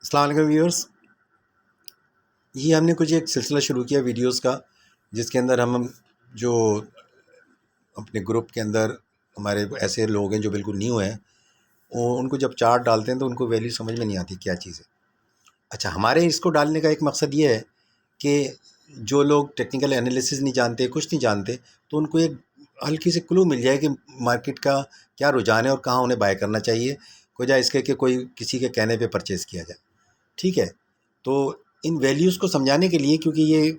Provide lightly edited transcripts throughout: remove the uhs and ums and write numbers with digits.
अस्सलाम वालेकुम व्यूअर्स। ये हमने कुछ एक सिलसिला शुरू किया वीडियोस का, जिसके अंदर हम जो अपने ग्रुप के अंदर हमारे ऐसे लोग हैं जो बिल्कुल न्यू हैं, उनको जब चार्ट डालते हैं तो उनको वैल्यू समझ में नहीं आती क्या चीज़ है। अच्छा, हमारे इसको डालने का एक मकसद ये है कि जो लोग टेक्निकल एनालिसिस नहीं जानते, कुछ नहीं जानते, तो उनको एक हल्की सी क्लू मिल जाए कि मार्केट का क्या रुझान है और कहाँ उन्हें बाय करना चाहिए, बजाय इसके कि कोई किसी के कहने पे परचेज़ किया जाए। ठीक है, तो इन वैल्यूज़ को समझाने के लिए, क्योंकि ये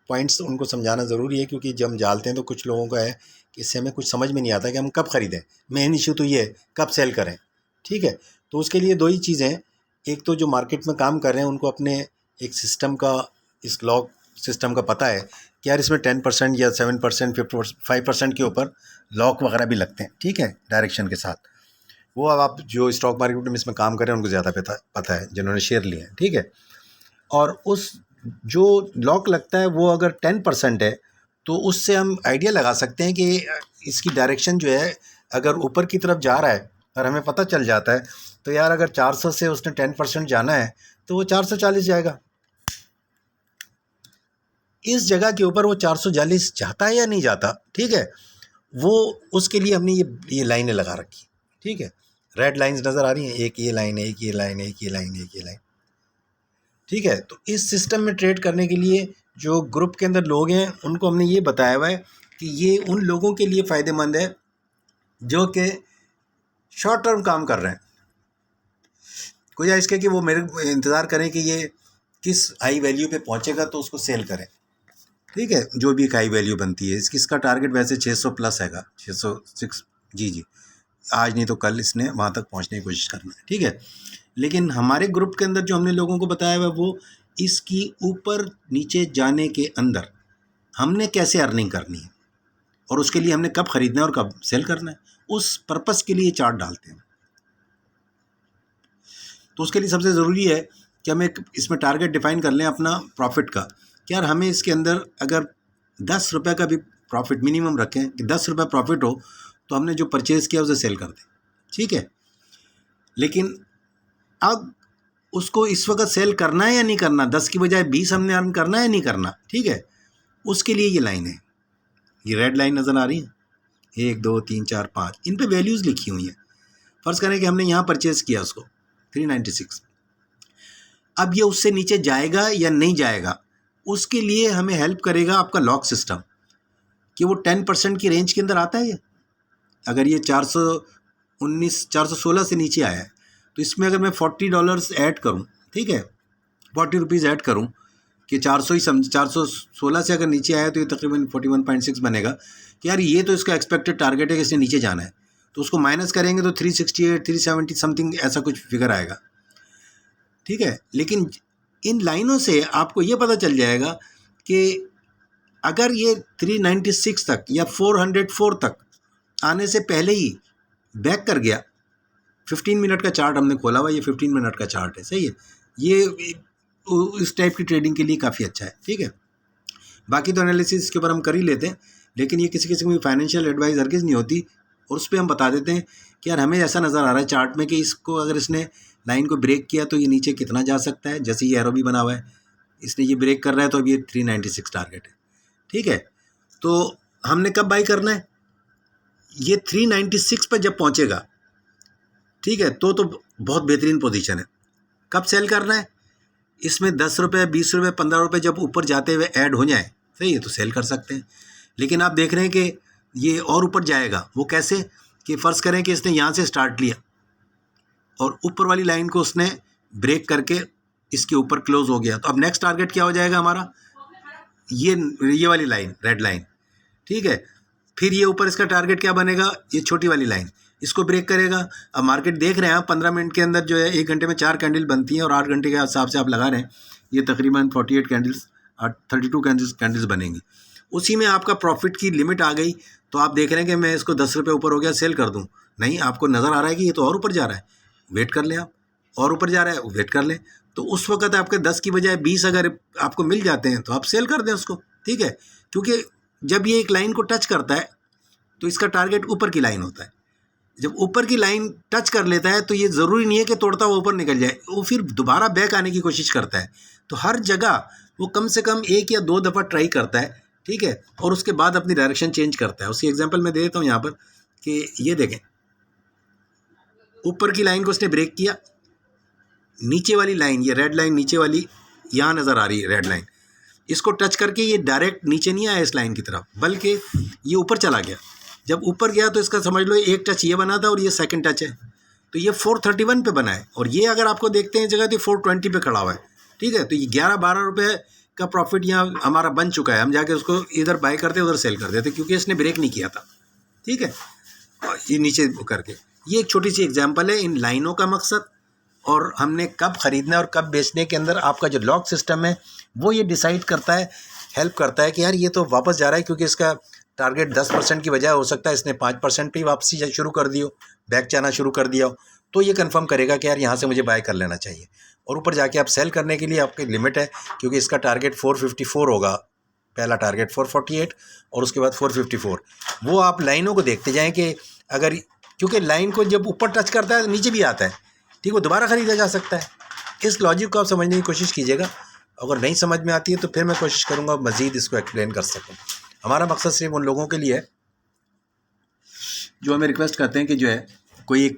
पॉइंट्स उनको समझाना ज़रूरी है, क्योंकि जब हम डालते हैं तो कुछ लोगों का है कि इससे हमें कुछ समझ में नहीं आता कि हम कब ख़रीदें। मेन इशू तो ये है कब सेल करें। ठीक है, तो उसके लिए दो ही चीज़ें हैं। एक तो जो मार्केट में काम कर रहे हैं उनको अपने एक सिस्टम का, इस लॉक सिस्टम का पता है कि यार इसमें 10% या 7%, 5% के ऊपर लॉक वगैरह भी लगते हैं। ठीक है, डायरेक्शन के साथ। वो अब आप जो स्टॉक मार्केट में इसमें काम कर रहे हैं उनको ज़्यादा पता है, जिन्होंने शेयर लिए हैं। ठीक है, और उस जो लॉक लगता है वो अगर 10% है तो उससे हम आइडिया लगा सकते हैं कि इसकी डायरेक्शन जो है अगर ऊपर की तरफ जा रहा है और हमें पता चल जाता है तो यार अगर 400 से उसने 10% जाना है तो वो 440 जाएगा। इस जगह के ऊपर वो 440 जाता है या नहीं जाता, ठीक है, वो उसके लिए हमने ये लाइनें लगा रखी। ठीक है, रेड लाइंस नज़र आ रही हैं, एक ये लाइन है, एक ये लाइन है, एक ये लाइन है, एक ये लाइन। ठीक है, तो इस सिस्टम में ट्रेड करने के लिए जो ग्रुप के अंदर लोग हैं उनको हमने ये बताया हुआ है कि ये उन लोगों के लिए फ़ायदेमंद है जो कि शॉर्ट टर्म काम कर रहे हैं। कोई इसके कि वो मेरे इंतज़ार करें कि ये किस हाई वैल्यू पे पहुंचेगा तो उसको सेल करें। ठीक है, जो भी एक हाई वैल्यू बनती है, इसका टारगेट वैसे 600 प्लस हैगा, 606। जी जी, आज नहीं तो कल इसने वहाँ तक पहुँचने की कोशिश करना है। ठीक है, लेकिन हमारे ग्रुप के अंदर जो हमने लोगों को बताया हुआ वो इसकी ऊपर नीचे जाने के अंदर हमने कैसे अर्निंग करनी है और उसके लिए हमने कब ख़रीदना है और कब सेल करना है, उस पर्पस के लिए चार्ट डालते हैं। तो उसके लिए सबसे ज़रूरी है कि हम एक इसमें टारगेट डिफ़ाइन कर लें अपना प्रॉफिट का, कि यार हमें इसके अंदर अगर 10 रुपये का भी प्रॉफिट मिनिमम रखें कि 10 रुपये प्रॉफिट हो तो हमने जो परचेज़ किया उसे सेल कर दें। ठीक है, लेकिन अब उसको इस वक्त सेल करना है या नहीं करना, 10 की बजाय 20 हमने अर्न करना है या नहीं करना। ठीक है, उसके लिए ये लाइन है, ये रेड लाइन नज़र आ रही है, 1 2 3 4 5, इन पे वैल्यूज़ लिखी हुई हैं। फ़र्ज़ करें कि हमने यहाँ परचेज़ किया उसको 396, अब ये उससे नीचे जाएगा या नहीं जाएगा, उसके लिए हमें हेल्प करेगा आपका लॉक सिस्टम कि वो 10% की रेंज के अंदर आता है। ये अगर ये 419 416 से नीचे आया है तो इसमें अगर मैं $40 ऐड करूँ, ठीक है, 40 रुपीज़ ऐड करूँ कि 400 ही समझ, 416 से अगर नीचे आया तो ये तकरीबन 41.6 बनेगा कि यार ये तो इसका एक्सपेक्टेड टारगेट है कि इसने नीचे जाना है, तो उसको माइनस करेंगे तो 368 370 समथिंग ऐसा कुछ फिगर आएगा। ठीक है, लेकिन इन लाइनों से आपको ये पता चल जाएगा कि अगर ये 396 तक या 404 तक आने से पहले ही बैक कर गया, 15 मिनट का चार्ट हमने खोला हुआ, ये 15 मिनट का चार्ट है, सही है, ये इस टाइप की ट्रेडिंग के लिए काफ़ी अच्छा है। ठीक है, बाकी तो एनालिसिस के ऊपर हम कर ही लेते हैं, लेकिन ये किसी किसी की फाइनेंशियल एडवाइस हरगिज़ नहीं होती, और उस पर हम बता देते हैं कि यार हमें ऐसा नज़र आ रहा है चार्ट में कि इसको अगर इसने लाइन को ब्रेक किया तो ये नीचे कितना जा सकता है। जैसे ये एरो भी बना हुआ है, इसने ये ब्रेक कर रहा है तो अब ये 396 टारगेट है। ठीक है, तो हमने कब बाई करना है, ये 396 पर जब पहुंचेगा, ठीक है, तो बहुत बेहतरीन पोजीशन है। कब सेल करना है, इसमें 10 रुपये 20 रुपये 15 रुपये जब ऊपर जाते हुए ऐड हो जाए, सही है, तो सेल कर सकते हैं। लेकिन आप देख रहे हैं कि ये और ऊपर जाएगा, वो कैसे, कि फ़र्ज़ करें कि इसने यहाँ से स्टार्ट लिया और ऊपर वाली लाइन को उसने ब्रेक करके इसके ऊपर क्लोज हो गया, तो अब नेक्स्ट टारगेट क्या हो जाएगा हमारा, ये वाली लाइन, रेड लाइन। ठीक है, फिर ये ऊपर इसका टारगेट क्या बनेगा, ये छोटी वाली लाइन, इसको ब्रेक करेगा। अब मार्केट देख रहे हैं आप 15 मिनट के अंदर जो है 1 घंटे में 4 कैंडल बनती हैं और 8 घंटे के हिसाब से आप लगा रहे हैं, ये तकरीबन 48 कैंडल्स 32 कैंडल्स बनेंगी। उसी में आपका प्रॉफिट की लिमिट आ गई, तो आप देख रहे हैं कि मैं इसको 10 रुपये ऊपर हो गया सेल कर दूँ, नहीं, आपको नज़र आ रहा है कि ये तो और ऊपर जा रहा है, वेट कर लें आप, और ऊपर जा रहा है वेट कर लें, तो उस वक्त आपके 10 की बजाय 20 अगर आपको मिल जाते हैं तो आप सेल कर दें उसको। ठीक है, क्योंकि जब ये एक लाइन को टच करता है तो इसका टारगेट ऊपर की लाइन होता है, जब ऊपर की लाइन टच कर लेता है तो ये ज़रूरी नहीं है कि तोड़ता हुआ ऊपर निकल जाए, वो फिर दोबारा बैक आने की कोशिश करता है। तो हर जगह वो कम से कम 1 या 2 दफ़ा ट्राई करता है, ठीक है, और उसके बाद अपनी डायरेक्शन चेंज करता है। उसकी एग्जांपल मैं दे देता हूँ यहाँ पर कि ये देखें, ऊपर की लाइन को उसने ब्रेक किया, नीचे वाली लाइन, ये रेड लाइन नीचे वाली यहाँ नज़र आ रही है, रेड लाइन, इसको टच करके ये डायरेक्ट नीचे नहीं आया इस लाइन की तरफ, बल्कि ये ऊपर चला गया। जब ऊपर गया तो इसका समझ लो एक टच ये बना था और ये सेकंड टच है, तो ये 431 पे बना है, और ये अगर आपको देखते हैं जगह तो 420 पे खड़ा हुआ है, ठीक है। तो ये 11-12 रुपये का प्रॉफिट यहाँ हमारा बन चुका है। हम जाके उसको इधर बाय करते उधर सेल कर देते, क्योंकि इसने ब्रेक नहीं किया था, ठीक है। और ये नीचे करके, ये एक छोटी सी एग्जाम्पल है इन लाइनों का मकसद, और हमने कब ख़रीदना और कब बेचने के अंदर आपका जो लॉक सिस्टम है वो ये डिसाइड करता है, हेल्प करता है कि यार ये तो वापस जा रहा है, क्योंकि इसका टारगेट 10% की बजाय हो सकता है इसने 5% पे ही वापसी शुरू कर दी हो, बैक जाना शुरू कर दिया हो, तो ये कंफर्म करेगा कि यार यहाँ से मुझे बाय कर लेना चाहिए। और ऊपर जाके आप सेल करने के लिए आपकी लिमिट है, क्योंकि इसका टारगेट 454 होगा, पहला टारगेट 448 और उसके बाद 454। वो आप लाइनों को देखते जाएँ कि अगर, क्योंकि लाइन को जब ऊपर टच करता है तो नीचे भी आता है, ठीक, वो दोबारा ख़रीदा जा सकता है। इस लॉजिक को आप समझने की कोशिश कीजिएगा। अगर नहीं समझ में आती है तो फिर मैं कोशिश करूँगा मज़ीद इसको एक्सप्लेन कर सकूँ। हमारा मकसद सिर्फ उन लोगों के लिए है जो हमें रिक्वेस्ट करते हैं कि जो है कोई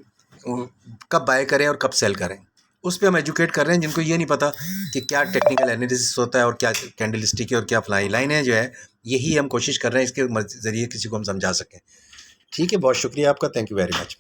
कब बाय करें और कब सेल करें, उस पर हम एजुकेट कर रहे हैं, जिनको ये नहीं पता कि क्या टेक्निकल एनालिसिस होता है और क्या कैंडल स्टिक है और क्या फ्लाई लाइन है, जो है यही हम कोशिश कर रहे हैं इसके ज़रिए किसी को हम समझा सकें। ठीक है, बहुत शुक्रिया आपका, थैंक यू वेरी मच।